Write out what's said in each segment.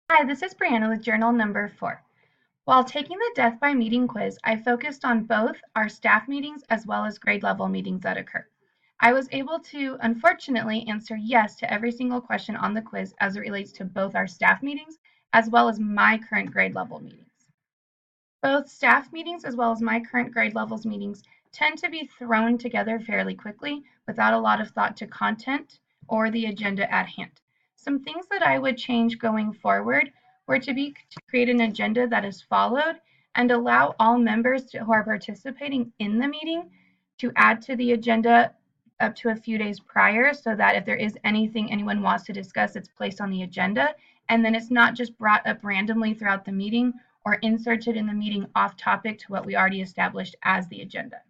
Hi, this is Brianna with journal number 4. While taking the Death by Meeting quiz, I focused on both our staff meetings as well as grade level meetings that occur. I was able to, unfortunately, answer yes to every single question on the quiz as it relates to both our staff meetings as well as my current grade level meetings. Both staff meetings as well as my current grade levels meetings tend to be thrown together fairly quickly without a lot of thought to content or the agenda at hand. Some things that I would change going forward were to create an agenda that is followed and allow all members who are participating in the meeting to add to the agenda up to a few days prior so that if there is anything anyone wants to discuss, it's placed on the agenda and then it's not just brought up randomly throughout the meeting or inserted in the meeting off topic to what we already established as the agenda.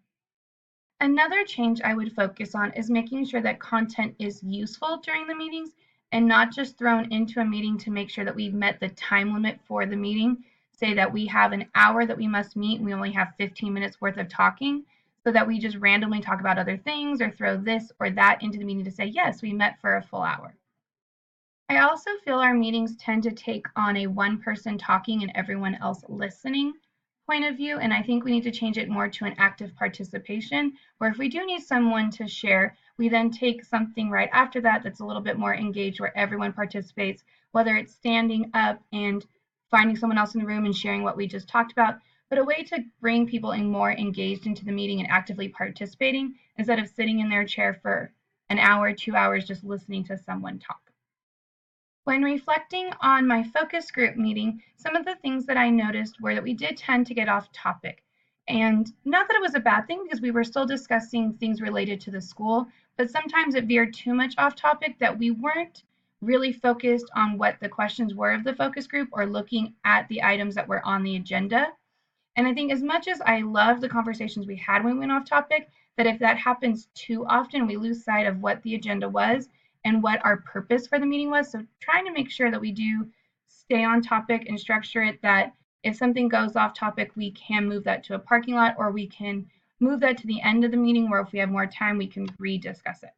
Another change I would focus on is making sure that content is useful during the meetings and not just thrown into a meeting to make sure that we've met the time limit for the meeting. Say that we have an hour that we must meet and we only have 15 minutes worth of talking, so that we just randomly talk about other things or throw this or that into the meeting to say, yes, we met for a full hour. I also feel our meetings tend to take on a one person talking and everyone else listening point of view, and I think we need to change it more to an active participation, where if we do need someone to share, we then take something right after that that's a little bit more engaged, where everyone participates, whether it's standing up and finding someone else in the room and sharing what we just talked about, but a way to bring people in more engaged into the meeting and actively participating instead of sitting in their chair for an hour, 2 hours just listening to someone talk. When reflecting on my focus group meeting, some of the things that I noticed were that we did tend to get off topic. And not that it was a bad thing because we were still discussing things related to the school, but sometimes it veered too much off topic that we weren't really focused on what the questions were of the focus group or looking at the items that were on the agenda. And I think as much as I love the conversations we had when we went off topic, that if that happens too often, we lose sight of what the agenda was and what our purpose for the meeting was. So trying to make sure that we do stay on topic and structure it that if something goes off topic, we can move that to a parking lot or we can move that to the end of the meeting where if we have more time, we can rediscuss it.